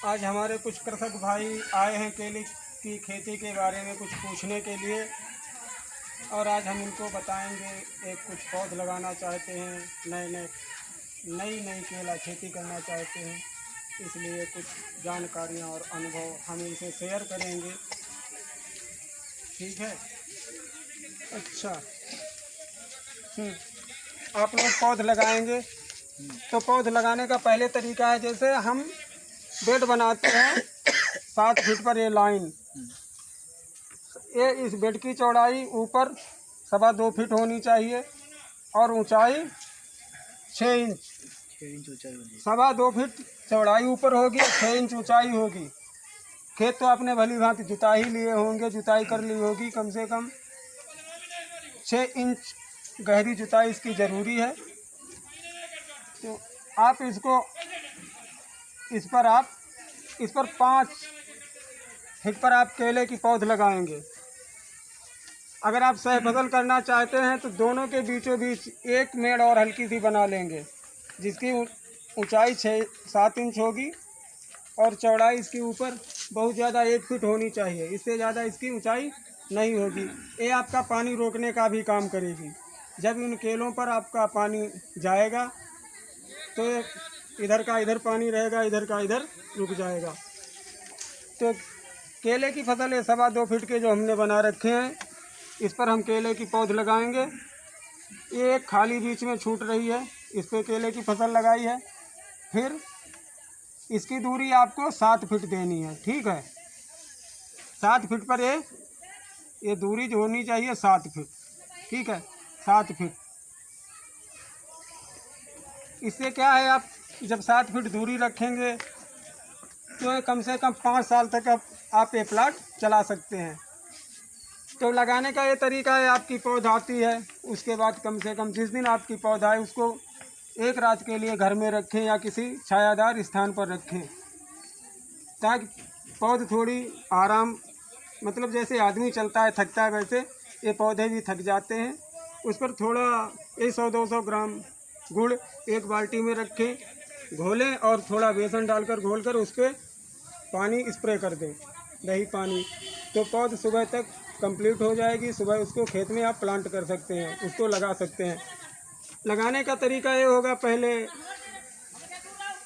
आज हमारे कुछ कृषक भाई आए हैं केले की खेती के बारे में कुछ पूछने के लिए, और आज हम इनको बताएंगे। एक कुछ पौध लगाना चाहते हैं, नई केला खेती करना चाहते हैं, इसलिए कुछ जानकारियाँ और अनुभव हम इनसे शेयर करेंगे। ठीक है। अच्छा, आप लोग पौध लगाएंगे तो पौध लगाने का पहले तरीका है, जैसे हम बेड बनाते हैं 7 फीट पर ये लाइन, ये इस बेड की चौड़ाई ऊपर 2.25 फीट होनी चाहिए और ऊंचाई 6 इंच। 2.25 फीट चौड़ाई ऊपर होगी, 6 इंच ऊंचाई होगी। खेत तो आपने भली भांति जुताई लिए होंगे, जुताई कर ली होगी। कम से कम 6 इंच गहरी जुताई इसकी ज़रूरी है। तो आप इस पर 5 फीट पर आप केले की पौध लगाएंगे। अगर आप सह फसल करना चाहते हैं तो दोनों के बीचों बीच एक मेड़ और हल्की सी बना लेंगे, जिसकी ऊंचाई 6-7 इंच होगी और चौड़ाई इसकी ऊपर बहुत ज़्यादा 1 फीट होनी चाहिए। इससे ज़्यादा इसकी ऊंचाई नहीं होगी। ये आपका पानी रोकने का भी काम करेगी। जब इन केलों पर आपका पानी जाएगा तो इधर का इधर पानी रहेगा, इधर का इधर रुक जाएगा। तो केले की फसल ये 2.25 फीट के जो हमने बना रखे हैं, इस पर हम केले की पौध लगाएंगे। ये एक खाली बीच में छूट रही है, इस पर केले की फसल लगाई है। फिर इसकी दूरी आपको 7 फीट देनी है। ठीक है, 7 फीट पर ये दूरी जो होनी चाहिए 7 फीट। ठीक है, 7 फीट। इससे क्या है, आप जब 7 फीट दूरी रखेंगे तो कम से कम 5 साल तक आप ये प्लाट चला सकते हैं। तो लगाने का ये तरीका है, आपकी पौध आती है, उसके बाद कम से कम जिस दिन आपकी पौध आए उसको एक रात के लिए घर में रखें या किसी छायादार स्थान पर रखें, ताकि पौध थोड़ी आराम, मतलब जैसे आदमी चलता है थकता है, वैसे ये पौधे भी थक जाते हैं। उस पर थोड़ा 100-200 ग्राम गुड़ एक बाल्टी में रखें, घोलें और थोड़ा बेसन डालकर घोलकर उस पर पानी स्प्रे कर दें, दही पानी। तो पौध सुबह तक कंप्लीट हो जाएगी। सुबह उसको खेत में आप प्लांट कर सकते हैं, उसको लगा सकते हैं। लगाने का तरीका ये होगा, पहले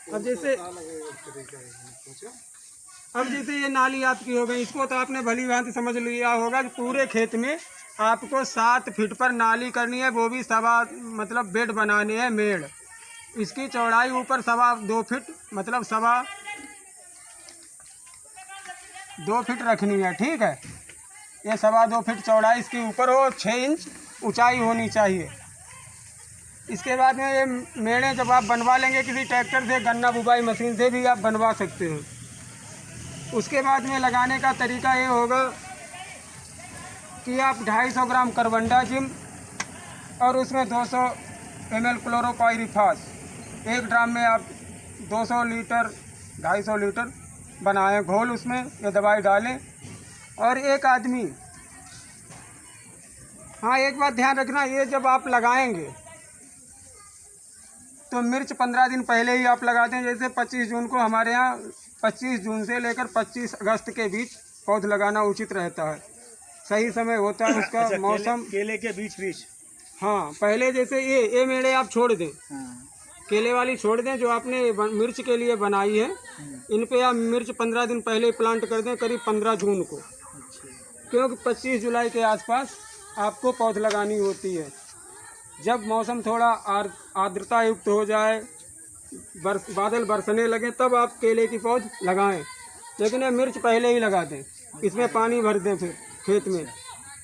अब जैसे ये नाली आपकी हो गई, इसको तो आपने भली भांति समझ लिया होगा कि पूरे खेत में आपको 7 फीट पर नाली करनी है, वो भी मतलब बेड बनाने हैं, मेड़। इसकी चौड़ाई ऊपर 2.25 फीट, मतलब 2.25 फीट रखनी है। ठीक है, ये 2.25 फीट चौड़ाई इसकी ऊपर हो, 6 इंच ऊंचाई होनी चाहिए। इसके बाद में ये मेड़े जब आप बनवा लेंगे किसी ट्रैक्टर से, गन्ना बुवाई मशीन से भी आप बनवा सकते हैं। उसके बाद में लगाने का तरीका ये होगा कि आप 250 ग्राम कार्बनडाजिम और उसमें 200 ml क्लोरोपाइरीफास, 1 ड्राम में आप 200 लीटर 250 लीटर बनाएं घोल, उसमें ये दवाई डालें। और एक आदमी, हाँ एक बात ध्यान रखना, ये जब आप लगाएंगे तो मिर्च 15 दिन पहले ही आप लगा दें। जैसे 25 जून को हमारे यहाँ 25 जून से लेकर 25 अगस्त के बीच पौध लगाना उचित रहता है, सही समय होता है उसका। अच्छा, मौसम केले के बीच। हाँ, पहले जैसे ये मेड़े आप छोड़ दें, केले वाली छोड़ दें जो आपने मिर्च के लिए बनाई है, इन पे आप मिर्च 15 दिन पहले प्लांट कर दें, करीब 15 जून को। क्योंकि 25 जुलाई के आसपास आपको पौध लगानी होती है। जब मौसम थोड़ा आर्द्रता युक्त हो जाए, बादल बरसने लगे, तब आप केले की पौध लगाएं। लेकिन ये मिर्च पहले ही लगा दें, इसमें पानी भर दें फिर खेत में।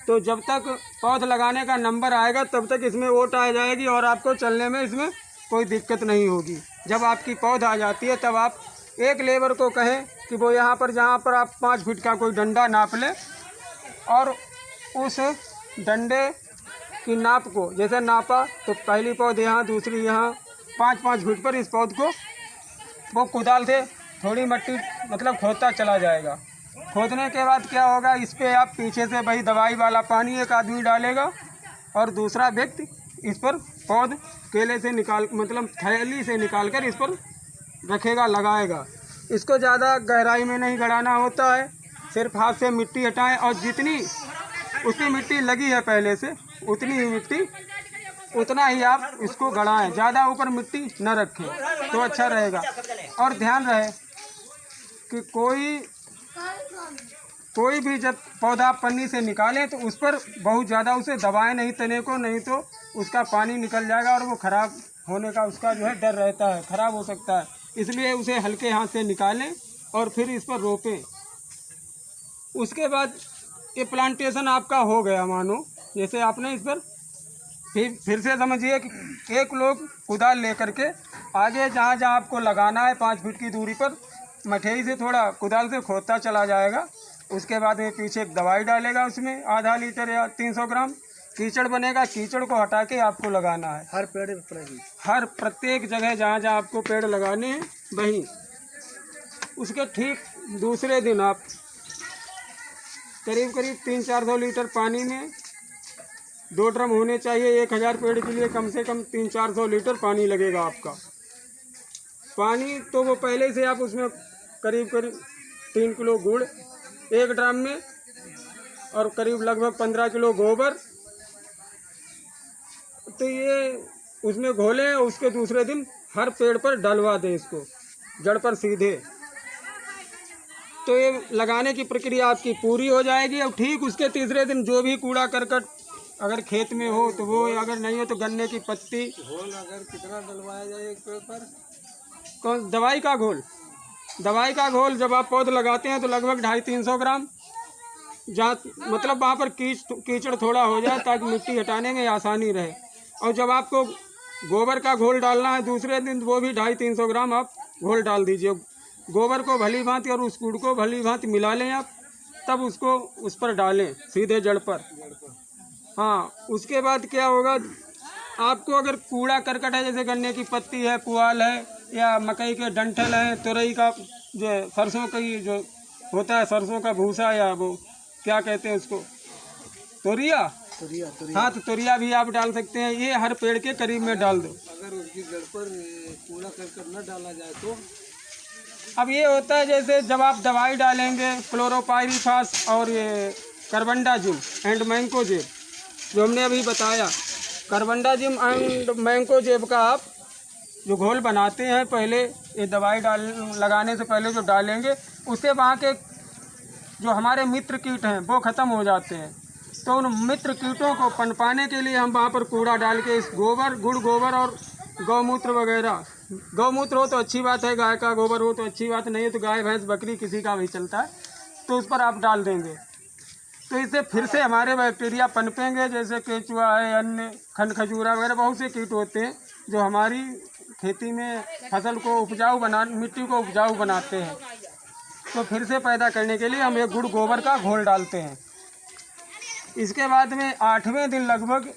तो जब तक पौध लगाने का नंबर आएगा तब तक इसमें ओट आ जाएगी और आपको चलने में इसमें कोई दिक्कत नहीं होगी। जब आपकी पौध आ जाती है तब आप एक लेबर को कहें कि वो यहाँ पर, जहाँ पर आप 5 फीट का कोई डंडा नाप ले, और उस डंडे की नाप को जैसे नापा तो पहली पौध यहाँ, दूसरी यहाँ, 5-5 फीट पर इस पौध को वो कुदाल से थोड़ी मट्टी मतलब खोदता चला जाएगा। खोदने के बाद क्या होगा, इस पर आप पीछे से वही दवाई वाला पानी एक आदमी डालेगा और दूसरा व्यक्ति इस पर पौध केले से मतलब थैली से निकाल कर इस पर रखेगा, लगाएगा। इसको ज़्यादा गहराई में नहीं गड़ाना होता है, सिर्फ हाथ से मिट्टी हटाएं और जितनी उसकी मिट्टी लगी है पहले से उतनी ही मिट्टी उतना ही आप इसको गड़ाएं, ज़्यादा ऊपर मिट्टी न रखें तो अच्छा रहेगा। और ध्यान रहे कि कोई भी जब पौधा पन्नी से निकालें तो उस पर बहुत ज़्यादा उसे दबाएं नहीं तने को, नहीं तो उसका पानी निकल जाएगा और वो ख़राब होने का उसका जो है डर रहता है, ख़राब हो सकता है। इसलिए उसे हल्के हाथ से निकालें और फिर इस पर रोपें। उसके बाद ये प्लांटेशन आपका हो गया, मानो जैसे आपने इस पर फिर से समझिए कि एक लोग कुदाल लेकर के आगे जहाँ जहाँ आपको लगाना है 5 फीट की दूरी पर मठेई से थोड़ा कुदाल से खोदता चला जाएगा। उसके बाद में पीछे एक दवाई डालेगा, उसमें आधा लीटर या 300 ग्राम कीचड़ बनेगा। कीचड़ को हटा के आपको लगाना है हर पेड़ पर, हर प्रत्येक जगह जहाँ जहाँ आपको पेड़ लगाने हैं वहीं। उसके ठीक दूसरे दिन आप करीब 300-400 लीटर पानी में 2 ड्रम होने चाहिए। 1000 पेड़ के लिए कम से कम 300-400 लीटर पानी लगेगा आपका। पानी तो वो पहले से आप उसमें करीब 3 किलो गुड़ 1 ड्रम में और करीब लगभग 15 किलो गोबर, तो ये उसमें घोलें। उसके दूसरे दिन हर पेड़ पर डलवा दें इसको जड़ पर सीधे। तो ये लगाने की प्रक्रिया आपकी पूरी हो जाएगी। और ठीक उसके तीसरे दिन जो भी कूड़ा करकट अगर खेत में हो तो वो, अगर नहीं हो तो गन्ने की पत्ती। घोल अगर कितना डलवाया जाए एक पेड़ पर? कौन? दवाई का घोल। दवाई का घोल जब आप पौध लगाते हैं तो लगभग 250-300 ग्राम, जहाँ मतलब वहाँ पर कीचड़ थोड़ा हो जाए ताकि मिट्टी हटाने में आसानी रहे। और जब आपको गोबर का घोल डालना है दूसरे दिन, वो भी 250-300 ग्राम आप घोल डाल दीजिए। गोबर को भली भांति और उस कूड़ को भली भांति मिला लें आप, तब उसको उस पर डालें सीधे जड़ पर। हाँ, उसके बाद क्या होगा, आपको अगर कूड़ा करकट है जैसे गन्ने की पत्ती है, पुआल है या मकई के डंठल हैं, तुरई का जो सरसों का जो होता है सरसों का भूसा, या वो क्या कहते हैं उसको, तोरिया। हाँ, तो तोरिया भी आप डाल सकते हैं। ये हर पेड़ के करीब में डाल दो। अगर उसकी जड़ पर कूड़ा करकट न डाला जाए तो? अब ये होता है जैसे जब आप दवाई डालेंगे क्लोरोपाइरीफास और ये कार्बेंडाजिम एंड मैंकोजेब, जो हमने अभी बताया, कार्बेंडाजिम एंड मैंकोजेब का आप जो घोल बनाते हैं पहले ये दवाई लगाने से पहले जो डालेंगे, उससे वहाँ के जो हमारे मित्र कीट हैं वो ख़त्म हो जाते हैं। तो उन मित्र कीटों को पनपाने के लिए हम वहाँ पर कूड़ा डाल के इस गोबर, गुड़ गोबर और गौमूत्र वगैरह, गौमूत्र हो तो अच्छी बात है, गाय का गोबर हो तो अच्छी बात, नहीं है तो गाय भैंस बकरी किसी का भी चलता है, तो उस पर आप डाल देंगे। तो इससे फिर से हमारे बैक्टीरिया पनपेंगे, जैसे केचुआ है, अन्य खंड खजूरा वगैरह बहुत से कीट होते हैं जो हमारी खेती में फसल को उपजाऊ मिट्टी को उपजाऊ बनाते हैं। तो फिर से पैदा करने के लिए हम एक गुड़ गोबर का घोल डालते हैं। इसके बाद में 8वें दिन लगभग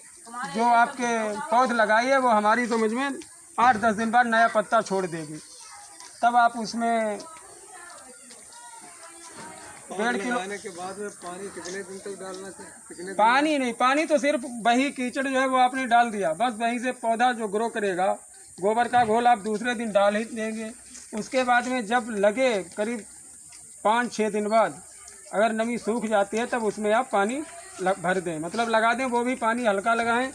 जो आपके पौध लगाइए वो हमारी समझ में 8-10 दिन बाद नया पत्ता छोड़ देगी। तब आप उसमें 1.5 किलो के बाद में पानी कितने दिन तक डालना चाहिए? पानी नहीं, पानी तो सिर्फ वही कीचड़ जो है वो आपने डाल दिया, बस वहीं से पौधा जो ग्रो करेगा। गोबर का घोल आप दूसरे दिन डाल ही देंगे। उसके बाद में जब लगे करीब 5-6 दिन बाद अगर नमी सूख जाती है तब उसमें आप पानी भर दें, मतलब लगा दें, वो भी पानी हल्का लगाएं,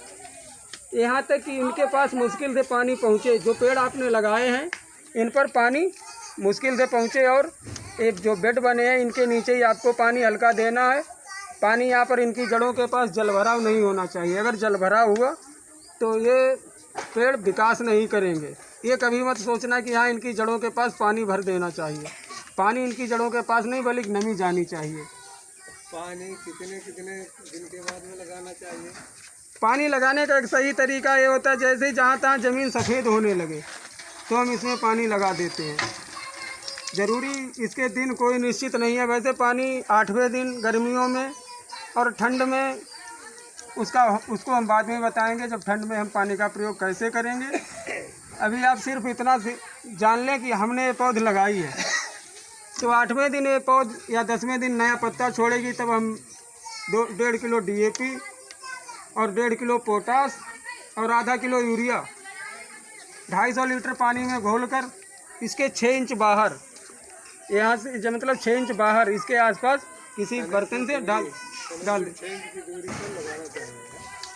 यहाँ तक कि इनके पास मुश्किल से पानी पहुँचे। जो पेड़ आपने लगाए हैं इन पर पानी मुश्किल से पहुँचे, और एक जो बेड बने हैं इनके नीचे ही आपको पानी हल्का देना है। पानी यहाँ पर इनकी जड़ों के पास जल भराव नहीं होना चाहिए। अगर जल भराव हुआ तो ये पेड़ विकास नहीं करेंगे। ये कभी मत सोचना कि हाँ इनकी जड़ों के पास पानी भर देना चाहिए। पानी इनकी जड़ों के पास नहीं बल्कि नमी जानी चाहिए। पानी कितने दिन के बाद में लगाना चाहिए? पानी लगाने का एक सही तरीका ये होता है, जैसे जहाँ तहाँ ज़मीन सफ़ेद होने लगे तो हम इसमें पानी लगा देते हैं। ज़रूरी इसके दिन कोई निश्चित नहीं है। वैसे पानी 8वें दिन गर्मियों में, और ठंड में उसको हम बाद में बताएंगे जब ठंड में हम पानी का प्रयोग कैसे करेंगे। अभी आप सिर्फ इतना जान लें कि हमने ये पौध लगाई है, तो 8वें दिन ये पौध या 10वें दिन नया पत्ता छोड़ेगी, तब हम 1.5 किलो DAP और 1.5 किलो पोटास और आधा किलो यूरिया 250 लीटर पानी में घोलकर इसके 6 इंच बाहर यहाँ से जब मतलब 6 इंच बाहर इसके आसपास किसी बर्तन से डाल डाल दें। 6 इंच की दूरी पर लगाना चाहिए।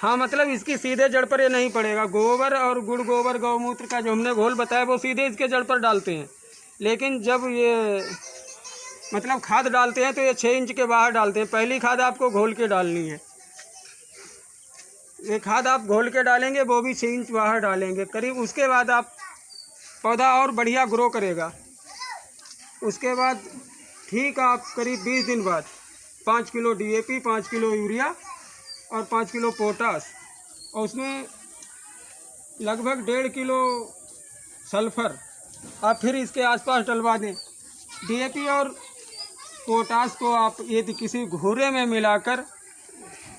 हाँ, मतलब इसकी सीधे जड़ पर ये नहीं पड़ेगा। गोबर और गुड़ गोबर गौमूत्र का जो हमने घोल बताया वो सीधे इसके जड़ पर डालते हैं, लेकिन जब ये मतलब खाद डालते हैं तो ये 6 इंच के बाहर डालते हैं। पहली खाद आपको घोल के डालनी है। ये खाद आप घोल के डालेंगे, वो भी 6 इंच बाहर डालेंगे करीब। उसके बाद आप पौधा और बढ़िया ग्रो करेगा। उसके बाद ठीक आप करीब 20 दिन बाद 5 किलो DAP, 5 किलो यूरिया और 5 किलो पोटास, और उसमें लगभग 1.5 किलो सल्फर आप फिर इसके आसपास डलवा दें। DAP और पोटास को आप यदि किसी घूरे में मिलाकर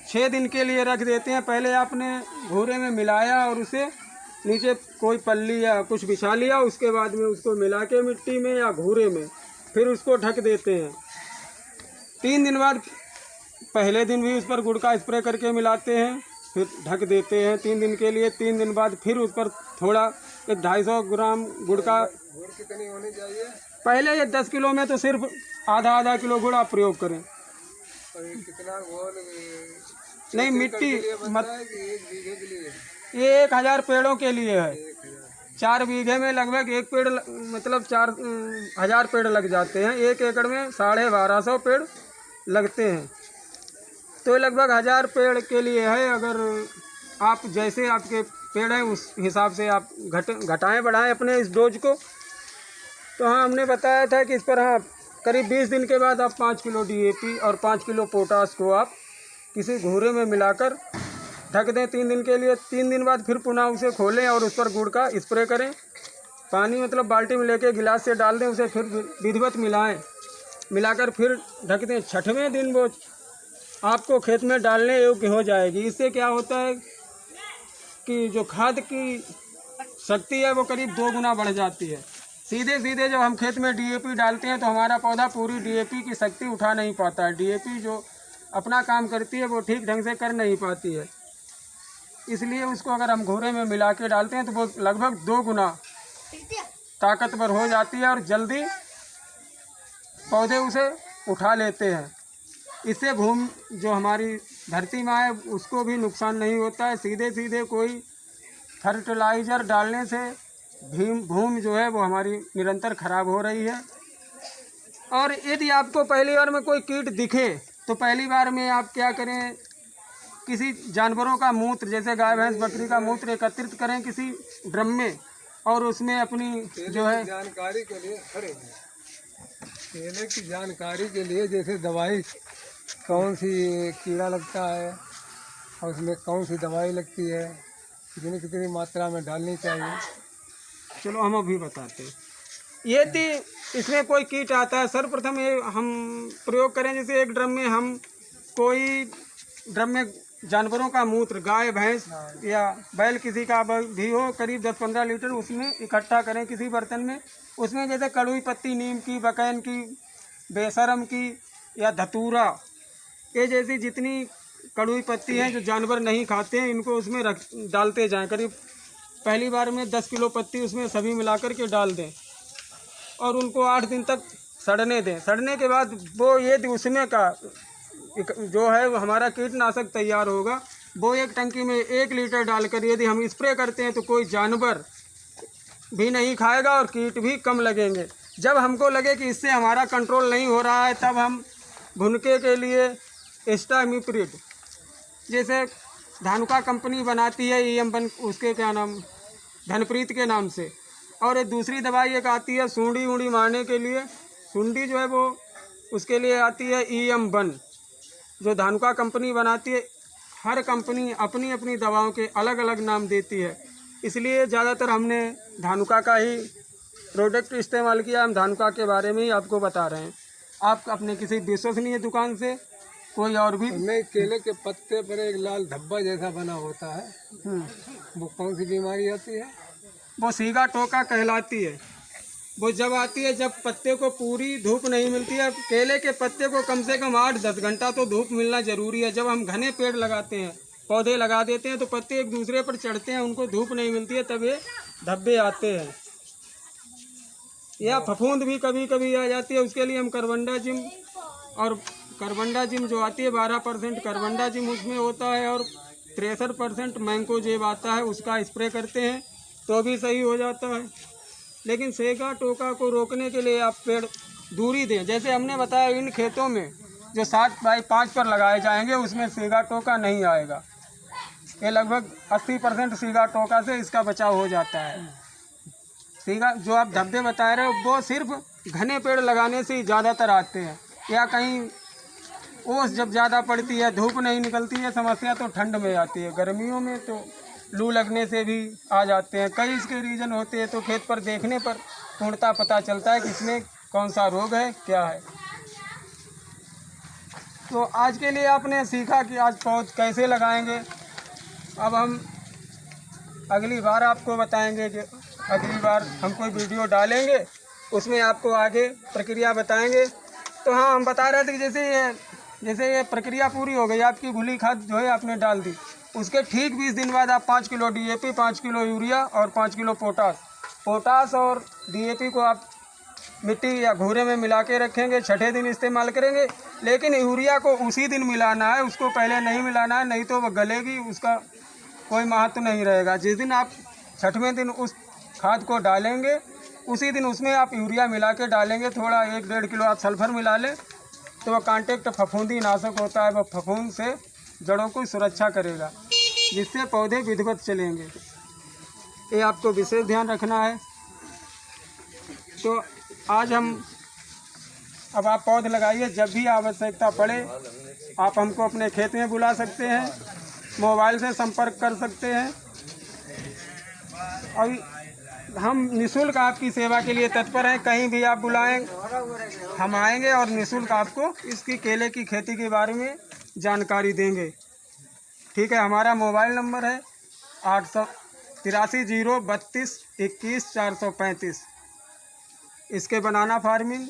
6 दिन के लिए रख देते हैं। पहले आपने घूरे में मिलाया और उसे नीचे कोई पल्ली या कुछ बिछा लिया, उसके बाद में उसको मिला के मिट्टी में या घूरे में फिर उसको ढक देते हैं। 3 दिन बाद पहले दिन भी उस पर गुड़ का स्प्रे करके मिलाते हैं, फिर ढक देते हैं 3 दिन के लिए। 3 दिन बाद फिर उस पर थोड़ा 250 ग्राम गुड़ का, गुड़ कितनी होनी चाहिए? पहले ये 10 किलो में तो सिर्फ आधा किलो गुड़ आप प्रयोग करें। और ये कितना घोल नहीं, मिट्टी मत है कि 1 बीघे के लिए? ये 1000 पेड़ों के लिए है। 1000। 4 बीघे में लगभग एक पेड़ मतलब 4000 पेड़ लग जाते हैं। 1 एकड़ में 1250 पेड़ लगते हैं, तो लगभग 1000 पेड़ के लिए है। अगर आप जैसे आपके पेड़ हैं उस हिसाब से आप घटाएं बढ़ाएं अपने इस डोज को। तो हाँ, हमने बताया था कि इस पर हाँ करीब 20 दिन के बाद आप 5 किलो DAP और 5 किलो पोटास को आप किसी घूरे में मिलाकर ढक दें 3 दिन के लिए। 3 दिन बाद फिर पुनः उसे खोलें और उस पर गुड़ का स्प्रे करें। पानी मतलब बाल्टी में लेके गिलास से डाल दें, उसे फिर विधिवत मिलाकर फिर ढक दें। 6वें दिन वो आपको खेत में डालने योग्य हो जाएगी। इससे क्या होता है कि जो खाद की शक्ति है वो करीब 2 गुना बढ़ जाती है। सीधे जब हम खेत में DAP डालते हैं तो हमारा पौधा पूरी DAP की शक्ति उठा नहीं पाता है। DAP जो अपना काम करती है वो ठीक ढंग से कर नहीं पाती है। इसलिए उसको अगर हम घोरे में मिला के डालते हैं तो वो लगभग 2 गुना ताकतवर हो जाती है और जल्दी पौधे उसे उठा लेते हैं। इससे भूमि जो हमारी धरती माँ है उसको भी नुकसान नहीं होता है। सीधे कोई फर्टिलाइज़र डालने से भूमि जो है वो हमारी निरंतर ख़राब हो रही है। और यदि आपको पहली बार में कोई कीट दिखे तो पहली बार में आप क्या करें, किसी जानवरों का मूत्र जैसे गाय भैंस बकरी का मूत्र एकत्रित करें किसी ड्रम में और उसमें अपनी जो है जानकारी के लिए खड़े हैं। केले की जानकारी के लिए जैसे दवाई कौन सी कीड़ा लगता है और उसमें कौन सी दवाई लगती है, कितनी मात्रा में डालनी चाहिए। चलो हम अभी बताते हैं। यदि इसमें कोई कीट आता है, सर्वप्रथम ये हम प्रयोग करें जैसे एक ड्रम में हम कोई ड्रम में जानवरों का मूत्र गाय भैंस या बैल किसी का भी हो करीब 10-15 लीटर उसमें इकट्ठा करें किसी बर्तन में। उसमें जैसे कड़वी पत्ती नीम की, बकैन की, बेशरम की या धतूरा, ये जैसी जितनी कड़वी पत्ती हैं जो जानवर नहीं खाते हैं इनको उसमें डालते जाएं। करीब पहली बार में 10 किलो पत्ती उसमें सभी मिलाकर के डाल दें और उनको 8 दिन तक सड़ने दें। सड़ने के बाद वो ये उसमें का जो है वो हमारा कीटनाशक तैयार होगा। वो एक टंकी में 1 लीटर डालकर यदि हम स्प्रे करते हैं तो कोई जानवर भी नहीं खाएगा और कीट भी कम लगेंगे। जब हमको लगे कि इससे हमारा कंट्रोल नहीं हो रहा है तब हम भुनके के लिए एस्टामिप्रिड जैसे धानुका कंपनी बनाती है EM1 उसके क्या नाम धनप्रीत के नाम से, और एक दूसरी दवाई एक आती है सूंडी वूंडी मारने के लिए। सूंडी जो है वो उसके लिए आती है EM1 जो धानुका कंपनी बनाती है। हर कंपनी अपनी अपनी दवाओं के अलग अलग नाम देती है, इसलिए ज़्यादातर हमने धानुका का ही प्रोडक्ट इस्तेमाल किया। हम धानुका के बारे में ही आपको बता रहे हैं। आप अपने किसी विश्वसनीय दुकान से कोई और भी नहीं, केले के पत्ते पर एक लाल धब्बा जैसा बना होता है, वो कौन सी बीमारी आती है? वो सीगा टोका कहलाती है। वो जब आती है जब पत्ते को पूरी धूप नहीं मिलती है। केले के पत्ते को कम से कम 8-10 घंटा तो धूप मिलना ज़रूरी है। जब हम घने पेड़ लगाते हैं, पौधे लगा देते हैं तो पत्ते एक दूसरे पर चढ़ते हैं, उनको धूप नहीं मिलती है, तब ये धब्बे आते हैं। या फफूंद भी कभी कभी आ जाती है, उसके लिए हम कार्बनडाजिम, और कार्बनडाजिम जो आती है 12% कार्बनडाजिम उसमें होता है, और 63% मैंकोजेब आता है, उसका स्प्रे करते हैं तो भी सही हो जाता है। लेकिन सेगा टोका को रोकने के लिए आप पेड़ दूरी दें। जैसे हमने बताया, इन खेतों में जो 7x5 पर लगाए जाएंगे उसमें सेगा टोका नहीं आएगा। ये लगभग 80% सीगा टोका से इसका बचाव हो जाता है। सीगा जो आप धब्बे बता रहे हो वो सिर्फ घने पेड़ लगाने से ही ज़्यादातर आते हैं, या कहीं ओस जब ज़्यादा पड़ती है, धूप नहीं निकलती है, समस्या तो ठंड में आती है। गर्मियों में तो लू लगने से भी आ जाते हैं। कई इसके रीज़न होते हैं, तो खेत पर देखने पर पूर्णतः पता चलता है कि इसमें कौन सा रोग है, क्या है। तो आज के लिए आपने सीखा कि आज पौध कैसे लगाएंगे। अब हम अगली बार आपको बताएंगे कि अगली बार हम कोई वीडियो डालेंगे उसमें आपको आगे प्रक्रिया बताएंगे। तो हाँ, हम बता रहे थे कि जैसे ये प्रक्रिया पूरी हो गई, आपकी घुली खाद जो है आपने डाल दी, उसके ठीक 20 दिन बाद आप 5 किलो DAP, 5 किलो यूरिया और 5 किलो पोटास और DAP को आप मिट्टी या घूरे में मिला के रखेंगे। छठे दिन इस्तेमाल करेंगे। लेकिन यूरिया को उसी दिन मिलाना है, उसको पहले नहीं मिलाना है, नहीं तो वह गलेगी, उसका कोई महत्व नहीं रहेगा। जिस दिन आप छठवें दिन उस खाद को डालेंगे उसी दिन उसमें आप यूरिया मिला के डालेंगे। थोड़ा 1-1.5 किलो आप सल्फर मिला लें, तो वह कांटेक्ट फफूंदी नाशक होता है, वह फफूंद से जड़ों की सुरक्षा करेगा, जिससे पौधे विधिवत चलेंगे। ये आपको विशेष ध्यान रखना है। तो आज अब आप पौध लगाइए। जब भी आवश्यकता पड़े आप हमको अपने खेत में बुला सकते हैं, मोबाइल से संपर्क कर सकते हैं। और हम निःशुल्क आपकी सेवा के लिए तत्पर हैं। कहीं भी आप बुलाएं, हम आएंगे और निःशुल्क आपको इसकी केले की खेती के बारे में जानकारी देंगे। ठीक है, हमारा मोबाइल नंबर है 883 032 21 435। इसके बनाना फार्मिंग